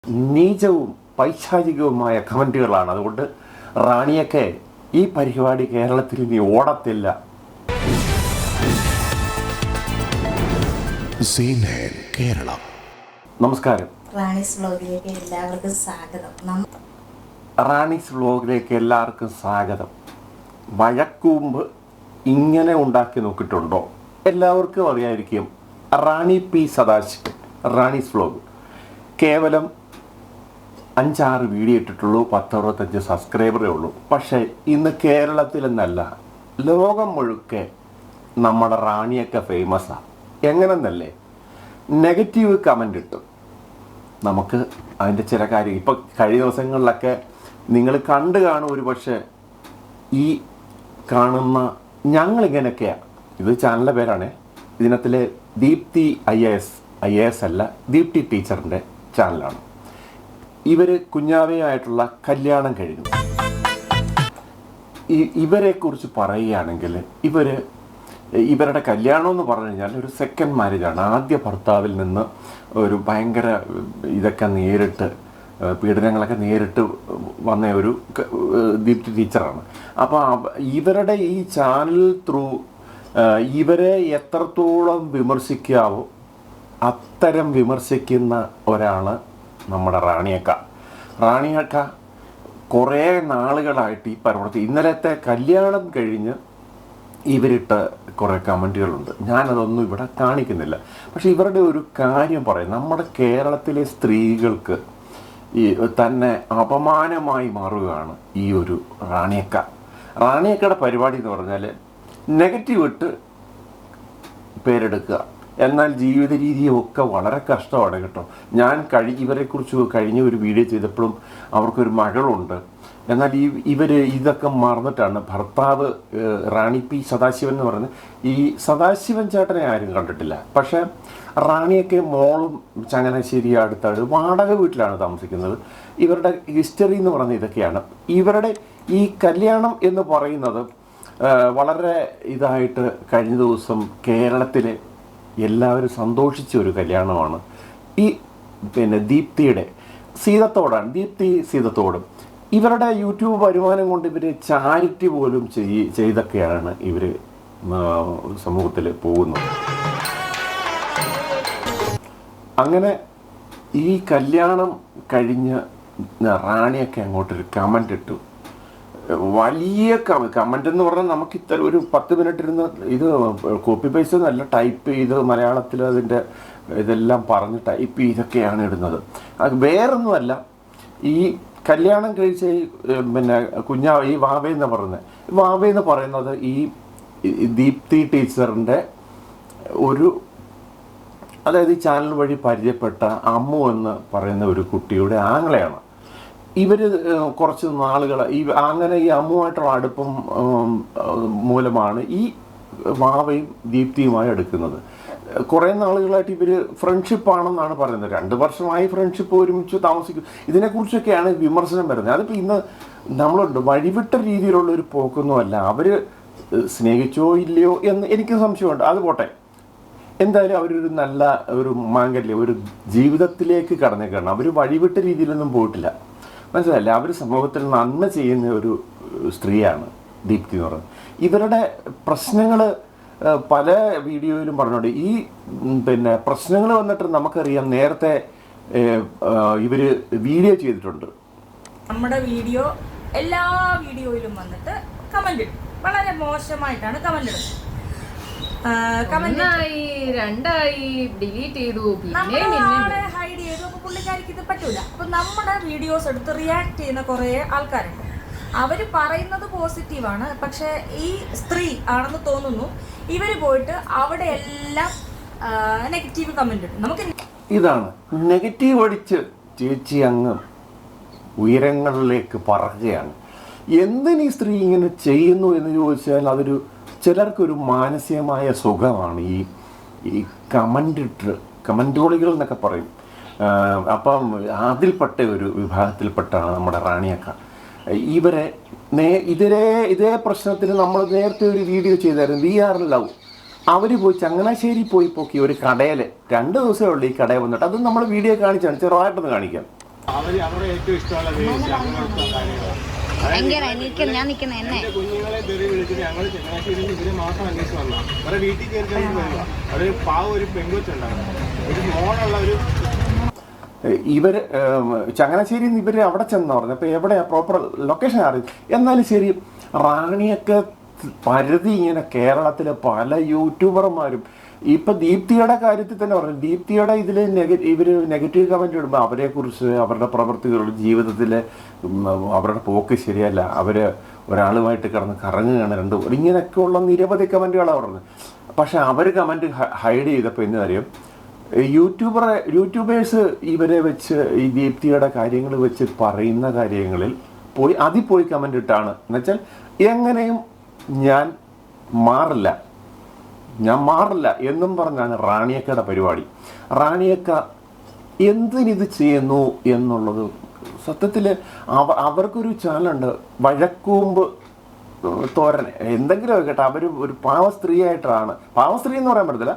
നീചവും പൈശാചികവുമായ കമൻറ്റുകളാണ്. അതുകൊണ്ട് റാണിയൊക്കെ ഈ പരിപാടി കേരളത്തിൽ ഇനി ഓടത്തില്ല. നമസ്കാരം. റാണീസ് വ്ലോഗിലേക്ക് എല്ലാവർക്കും സ്വാഗതം. റാണീസ് വ്ലോഗിലേക്ക് എല്ലാവർക്കും സ്വാഗതം. വഴക്കൂമ്പ് ഇങ്ങനെ ഉണ്ടാക്കി നോക്കിയിട്ടുണ്ടോ? എല്ലാവർക്കും അറിയായിരിക്കും. റാണി പി സദാശിവൻ റാണീസ് വ്ലോഗ് കേവലം 5-6 വീഡിയോ ഇട്ടിട്ടുള്ളൂ, 10-65 സബ്സ്ക്രൈബറേ ഉള്ളൂ. പക്ഷേ ഇന്ന് കേരളത്തിലെന്നല്ല, ലോകം മുഴുക്കെ നമ്മുടെ റാണിയൊക്കെ ഫേമസാണ്. എങ്ങനെന്നല്ലേ, നെഗറ്റീവ് കമൻ്റ് ഇട്ടു. നമുക്ക് അതിൻ്റെ ചില കാര്യം ഇപ്പം കഴിഞ്ഞ ദിവസങ്ങളിലൊക്കെ നിങ്ങൾ കണ്ടു കാണും. ഒരു പക്ഷേ ഈ കാണുന്ന ഞങ്ങളിങ്ങനെയൊക്കെയാണ്. ഇത് ചാനലിൻ്റെ പേരാണ്. ഇതിനകത്തിലെ ദീപ്തി IAS അല്ല, ദീപ്തി ടീച്ചറിൻ്റെ ചാനലാണ്. ഇവർ കുഞ്ഞാവയായിട്ടുള്ള കല്യാണം കഴിഞ്ഞു. ഇവരെക്കുറിച്ച് പറയുകയാണെങ്കിൽ ഇവരുടെ കല്യാണം എന്ന് പറഞ്ഞു കഴിഞ്ഞാൽ ഒരു സെക്കൻഡ് മാരേജാണ്. ആദ്യ ഭർത്താവിൽ നിന്ന് ഒരു ഭയങ്കര ഇതൊക്കെ നേരിട്ട് പീഡനങ്ങളൊക്കെ നേരിട്ട് വന്ന ഒരു ദീപ്തി ടീച്ചറാണ്. അപ്പോൾ ഇവരുടെ ഈ ചാനൽ ത്രൂ ഇവരെ എത്രത്തോളം വിമർശിക്കാവോ അത്തരം വിമർശിക്കുന്ന ഒരാൾ നമ്മുടെ റാണിയക്ക കുറേ നാളുകളായിട്ട് ഈ പ്രവൃത്തി. ഇന്നലത്തെ കല്യാണം കഴിഞ്ഞ് ഇവരിട്ട കുറേ കമൻറ്റുകളുണ്ട്. ഞാനതൊന്നും ഇവിടെ കാണിക്കുന്നില്ല. പക്ഷെ ഇവരുടെ ഒരു കാര്യം പറയും. നമ്മുടെ കേരളത്തിലെ സ്ത്രീകൾക്ക് ഈ തന്നെ അപമാനമായി മാറുകയാണ് ഈ ഒരു റാണിയക്കയുടെ പരിപാടി എന്ന് പറഞ്ഞാൽ നെഗറ്റീവ് ഇട്ട് പേരെടുക്കുക. എന്നാൽ ജീവിത രീതിയൊക്കെ വളരെ കഷ്ടമാണ് കേട്ടോ. ഞാൻ ഇവരെക്കുറിച്ച് കഴിഞ്ഞ ഒരു വീഡിയോ ചെയ്തപ്പോഴും അവർക്കൊരു മകളുണ്ട്. എന്നാൽ ഇവർ ഇതൊക്കെ മറന്നിട്ടാണ്. ഭർത്താവ് റാണി പി സദാശിവൻ എന്ന് പറഞ്ഞ് ഈ സദാശിവൻ ചേട്ടനെ ആരും കണ്ടിട്ടില്ല. പക്ഷേ റാണിയൊക്കെ മോളും ചങ്ങനാശ്ശേരി അടുത്താണ്, വാടക വീട്ടിലാണ് താമസിക്കുന്നത്. ഇവരുടെ ഹിസ്റ്ററി എന്ന് പറഞ്ഞ ഇതൊക്കെയാണ്. ഇവരുടെ ഈ കല്യാണം എന്ന് പറയുന്നത് വളരെ ഇതായിട്ട് കഴിഞ്ഞ ദിവസം കേരളത്തിലെ എല്ലാവരും സന്തോഷിച്ച ഒരു കല്യാണമാണ്. ഈ ദീപ്തി സീതത്തോടും ഇവരുടെ യൂട്യൂബ് വരുമാനം കൊണ്ട് ഇവർ ചാരിറ്റി പോലും ചെയ്തൊക്കെയാണ് ഇവർ സമൂഹത്തിൽ പോകുന്നത്. അങ്ങനെ ഈ കല്യാണം കഴിഞ്ഞ് റാണിയൊക്കെ അങ്ങോട്ടൊരു കമൻ്റ് ഇട്ടു. വലിയ കമൻ്റ് എന്ന് പറഞ്ഞാൽ നമുക്ക് ഇത്ര ഒരു 10 മിനിറ്റ് ഇരുന്ന് ഇത് കോപ്പി പേസ്റ്റ് നല്ല ടൈപ്പ് ചെയ്ത് മലയാളത്തിൽ അതിൻ്റെ ഇതെല്ലാം പറഞ്ഞ് ടൈപ്പ് ചെയ്തൊക്കെയാണ് ഇടുന്നത്. അത് വേറൊന്നുമല്ല, ഈ കല്യാണം കഴിച്ച ഈ വാവയെന്ന് പറയുന്നത് ഈ ദീപ്തി ടീച്ചറിൻ്റെ അതായത് ഈ ചാനൽ വഴി പരിചയപ്പെട്ട അമ്മു എന്ന് പറയുന്ന ഒരു കുട്ടിയുടെ ആങ്ങളെയാണ്. ഇവർ കുറച്ച് നാളുകൾ അങ്ങനെ ഈ അമ്മുമായിട്ടുള്ള അടുപ്പം മൂലമാണ് ഈ വാവയും ദീപ്തിയുമായി എടുക്കുന്നത്. കുറേ നാളുകളായിട്ട് ഇവർ ഫ്രണ്ട്ഷിപ്പാണെന്നാണ് പറയുന്നത്. 2 വർഷമായി ഫ്രണ്ട്ഷിപ്പ് ഒരുമിച്ച് താമസിക്കും. ഇതിനെക്കുറിച്ചൊക്കെയാണ് വിമർശനം വരുന്നത്. അതിപ്പോൾ ഇന്ന് നമ്മളുണ്ട് വഴിവിട്ട രീതിയിലുള്ള ഒരു പോക്കൊന്നുമല്ല. അവർ സ്നേഹിച്ചോ ഇല്ലയോ എന്ന് എനിക്ക് സംശയമുണ്ട്. അത് പോട്ടെ. എന്തായാലും അവരൊരു നല്ല ഒരു മാംഗല്യം ഒരു ജീവിതത്തിലേക്ക് കടന്നേക്കാണ്. അവർ വഴിവിട്ട രീതിയിലൊന്നും പോയിട്ടില്ല, മനസ്സിലായില്ല. അവർ സമൂഹത്തിൽ നന്മ ചെയ്യുന്ന ഒരു സ്ത്രീയാണ് ദീപ്തി എന്ന് പറയുന്നത്. ഇവരുടെ പ്രശ്നങ്ങൾ പല വീഡിയോയിലും പറഞ്ഞുകൊണ്ട് ഈ പ്രശ്നങ്ങൾ വന്നിട്ട് നമുക്കറിയാം. നേരത്തെ ഇവർ വീഡിയോ ചെയ്തിട്ടുണ്ട്. നമ്മുടെ എല്ലാ വീഡിയോയിലും വന്നിട്ട് കമന്റ് ഇടും. വളരെ മോശമായിട്ടാണ് കമന്റ് ഇടുന്നത്. ഡിലീറ്റ് ചെയ്തു, ഹൈഡ് ചെയ്തു. അപ്പൊ പുള്ളിക്കാരിക്ക് ഇത് പറ്റൂല. അപ്പൊ നമ്മുടെ വീഡിയോസ് എടുത്ത് റിയാക്ട് ചെയ്യുന്ന കുറെ ആൾക്കാരുണ്ട്. അവര് പറയുന്നത് പോസിറ്റീവാണ്, പക്ഷെ ഈ സ്ത്രീ ആണെന്ന് തോന്നുന്നു. ഇവര് പോയിട്ട് അവിടെ എല്ലാം നെഗറ്റീവ് കമന്റ് ഇടും. നമുക്ക് ഇതാണ് നെഗറ്റീവ് അടിച്ച് ചേച്ചി അങ്ങ് ഉയരങ്ങളിലേക്ക് പറക്കുകയാണ്. എന്തിനീ സ്ത്രീ ഇങ്ങനെ ചെയ്യുന്നു എന്ന് ചോദിച്ചാൽ അതൊരു ചിലർക്കൊരു മാനസികമായ സുഖമാണ്. ഈ കമൻറ്റോളികൾ എന്നൊക്കെ പറയും. അപ്പം അതിൽപ്പെട്ട ഒരു വിഭാഗത്തിൽപ്പെട്ടാണ് നമ്മുടെ റാണിയക്ക. ഇതേ പ്രശ്നത്തിന് നമ്മൾ നേരത്തെ ഒരു വീഡിയോ ചെയ്തായിരുന്നു, VR ലവ്. അവർ പോയി ചങ്ങനാശ്ശേരി പോയി പൊക്കി ഒരു കടയിൽ 2 ദിവസമേ ഉള്ളൂ ഈ കടയിൽ വന്നിട്ട്. അത് നമ്മൾ വീഡിയോ കാണിച്ചാണ്, ചെറുതായിട്ടൊന്ന് കാണിക്കാം. അവരുടെ ഏറ്റവും ഇഷ്ടമുള്ള കുഞ്ഞുങ്ങളെ തെറി വിളിച്ചിട്ട് ഞങ്ങൾ ചങ്ങനാശ്ശേരിയിൽ ഇവര് മാത്രം അന്വേഷിച്ച് വന്ന അവരുടെ വീട്ടിൽ കയറി വരിക. ഒരു പാവ ഒരു പെങ്കൊച്ചുണ്ടാകും, ഒരു മോളുള്ള ഒരു ഇവർ ചങ്ങനാശ്ശേരിയിൽ നിന്ന് ഇവർ അവിടെ ചെന്ന് പറഞ്ഞു. അപ്പോൾ എവിടെയാണ് പ്രോപ്പർ ലൊക്കേഷൻ അറിയും. എന്നാലും ശരി, റാണിയൊക്കെ പരിധി ഇങ്ങനെ കേരളത്തിലെ പല യൂട്യൂബർമാരും ഇപ്പം ദീപ്തിയുടെ കാര്യത്തിൽ തന്നെ പറഞ്ഞു. ദീപ്തിയുടെ ഇതിൽ ഇവർ നെഗറ്റീവ് കമൻറ്റ് ഇടുമ്പോൾ അവരെക്കുറിച്ച്, അവരുടെ പ്രവൃത്തികൾ, ജീവിതത്തിലെ അവരുടെ പോക്ക് ശരിയല്ല, അവർ ഒരാളുമായിട്ട് കിടന്ന് കറങ്ങുകയാണ് ഇങ്ങനെയൊക്കെയുള്ള നിരവധി കമൻറ്റുകളാണ് പറഞ്ഞത്. പക്ഷെ അവർ കമൻറ്റ് ഹൈഡ് ചെയ്തപ്പോൾ എന്ന് കാര്യം യൂട്യൂബേഴ്സ് ഇവരെ വെച്ച് ഈ ദീപ്തിയുടെ കാര്യങ്ങൾ വെച്ച് പറയുന്ന കാര്യങ്ങളിൽ അതിൽ പോയി കമൻ്റ് ഇട്ടാണ്. എന്നുവെച്ചാൽ എങ്ങനെയും ഞാൻ മാറില്ല എന്നും പറഞ്ഞാണ് റാണിയക്കയുടെ പരിപാടി. റാണിയക്ക എന്തിനിത് ചെയ്യുന്നു എന്നുള്ളത് സത്യത്തിൽ അവർക്കൊരു ചാനലുണ്ട്, വഴക്കൂമ്പ് തോരൻ എന്തെങ്കിലും കേട്ടോ. അവർ ഒരു പാവ സ്ത്രീയായിട്ടാണ്, പാവസ്ത്രീ എന്ന് പറയാൻ പറ്റത്തില്ല,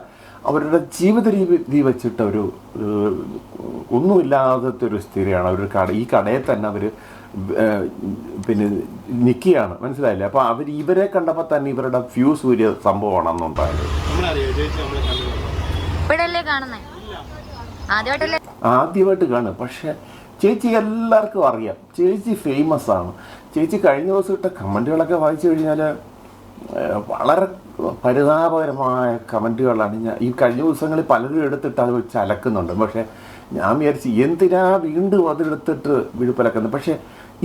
അവരുടെ ജീവിത രീതി വെച്ചിട്ട് ഒരു ഒന്നുമില്ലാത്ത ഒരു സ്ത്രീയാണ്. അവർ ഈ കടയിൽ തന്നെ അവർ പിന്നെ നിൽക്കുകയാണ്, മനസ്സിലായില്ലേ? അപ്പോൾ ഇവരെ കണ്ടപ്പോൾ തന്നെ ഇവരുടെ ഫ്യൂസ് ഊരിയ സംഭവമാണെന്നുണ്ടായത്. ആദ്യമായിട്ട് കാണുക. പക്ഷെ ചേച്ചി എല്ലാവർക്കും അറിയാം, ചേച്ചി ഫേമസ് ആണ്. ചേച്ചി കഴിഞ്ഞ ദിവസം ഇട്ട കമൻറ്റുകളൊക്കെ വായിച്ചു കഴിഞ്ഞാൽ വളരെ പരിതാപകരമായ കമൻറ്റുകളാണ്. ഈ കഴിഞ്ഞ ദിവസങ്ങളിൽ പലരും എടുത്തിട്ട് അത് വെച്ച് അലക്കുന്നുണ്ട്. പക്ഷേ ഞാൻ വിചാരിച്ചു എന്തിനാ വീണ്ടും അതെടുത്തിട്ട് വിഴുപ്പലക്കുന്നത്. പക്ഷേ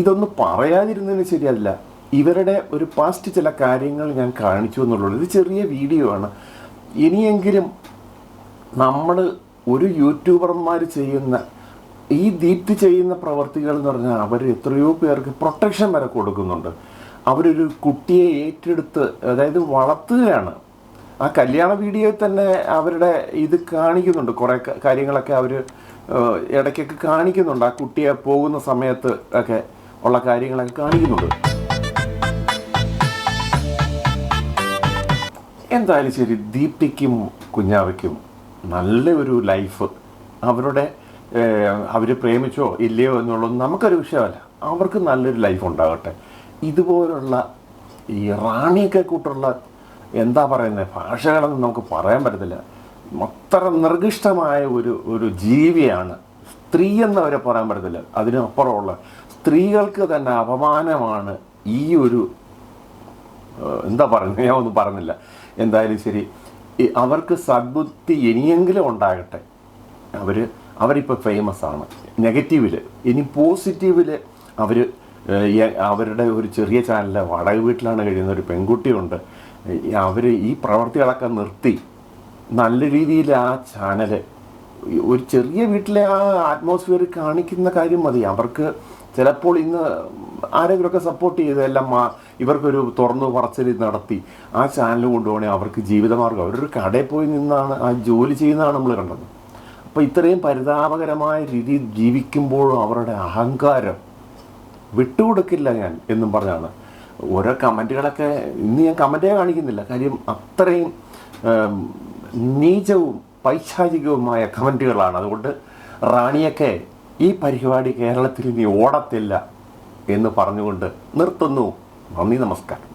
ഇതൊന്നും പറയാതിരുന്നതിന് ശരിയല്ല. ഇവരുടെ ഒരു പാസ്റ്റ് ചില കാര്യങ്ങൾ ഞാൻ കാണിച്ചു എന്നുള്ളത്. ഇത് ചെറിയ വീഡിയോ ആണ്. ഇനിയെങ്കിലും നമ്മൾ ഒരു യൂട്യൂബർമാർ ചെയ്യുന്ന ഈ ദീപ്തി ചെയ്യുന്ന പ്രവർത്തികൾ എന്ന് പറഞ്ഞാൽ അവർ എത്രയോ പേർക്ക് പ്രൊട്ടക്ഷൻ വരെ കൊടുക്കുന്നുണ്ട്. അവരൊരു കുട്ടിയെ ഏറ്റെടുത്ത്, അതായത് വളർത്തുകയാണ്. ആ കല്യാണ വീഡിയോയിൽ തന്നെ അവരുടെ ഇത് കാണിക്കുന്നുണ്ട്, കുറേ കാര്യങ്ങളൊക്കെ അവർ ഇടയ്ക്കൊക്കെ കാണിക്കുന്നുണ്ട്. ആ കുട്ടിയെ പോകുന്ന സമയത്ത് ഒക്കെ ഉള്ള കാര്യങ്ങളൊക്കെ കാണിക്കുന്നുണ്ട്. എന്തായാലും ശരി, ദീപ്തിക്കും കുഞ്ഞാവയ്ക്കും നല്ല ഒരു ലൈഫ്, അവർ പ്രേമിച്ചോ ഇല്ലയോ എന്നുള്ളത് നമുക്കൊരു വിഷയമല്ല. അവർക്ക് നല്ലൊരു ലൈഫ് ഉണ്ടാകട്ടെ. ഇതുപോലുള്ള ഈ റാണിയൊക്കെ കൂട്ടുള്ള എന്താ പറയുന്നത് ഭാഷകളൊന്നും നമുക്ക് പറയാൻ പറ്റത്തില്ല. അത്ര നിർഗിഷ്ടമായ ഒരു ജീവിയാണ് സ്ത്രീ എന്നവരെ പറയാൻ പറ്റത്തില്ല. അതിനപ്പുറമുള്ള സ്ത്രീകൾക്ക് തന്നെ അപമാനമാണ് ഈ ഒരു എന്താ പറയുന്നത്, ഞാൻ ഒന്നും പറഞ്ഞില്ല. എന്തായാലും ശരി, അവർക്ക് സദ്ബുദ്ധി ഇനിയെങ്കിലും ഉണ്ടാകട്ടെ. അവരിപ്പോൾ ഫേമസ് ആണ് നെഗറ്റീവിൽ. ഇനി പോസിറ്റീവിൽ അവരുടെ ഒരു ചെറിയ ചാനലിൽ വാടക വീട്ടിലാണ് കഴിയുന്ന ഒരു പെൺകുട്ടിയുണ്ട്. അവർ ഈ പ്രവർത്തികളൊക്കെ നിർത്തി നല്ല രീതിയിൽ ആ ചാനൽ ഒരു ചെറിയ വീട്ടിലെ ആ അറ്റ്മോസ്ഫിയർ കാണിക്കുന്ന കാര്യം മതി. അവർക്ക് ചിലപ്പോൾ ഇന്ന് ആരെങ്കിലുമൊക്കെ സപ്പോർട്ട് ചെയ്തെല്ലാം ഇവർക്കൊരു തുറന്നു പറച്ചിൽ നടത്തി ആ ചാനൽ കൊണ്ടുപോകണമെങ്കിൽ അവർക്ക് ജീവിതമാർഗ്ഗം. അവരൊരു കടയിൽ പോയി നിന്നാണ് ആ ജോലി ചെയ്യുന്നതാണ് നമ്മൾ കണ്ടത്. അപ്പോൾ ഇത്രയും പരിതാപകരമായ രീതിയിൽ ജീവിക്കുമ്പോഴും അവരുടെ അഹങ്കാരം വിട്ടുകൊടുക്കില്ല ഞാൻ എന്നും പറഞ്ഞാണ് ഓരോ കമൻറ്റുകളൊക്കെ. ഇന്ന് ഞാൻ കമൻറ്റേ കാണിക്കുന്നില്ല, കാര്യം അത്രയും നീചവും പൈശാചികവുമായ കമൻറ്റുകളാണ്. അതുകൊണ്ട് റാണിയൊക്കെ ഈ പരിപാടി കേരളത്തിൽ ഇനി ഓടത്തില്ല എന്ന് പറഞ്ഞുകൊണ്ട് നിർത്തുന്നു. നന്ദി, നമസ്കാരം.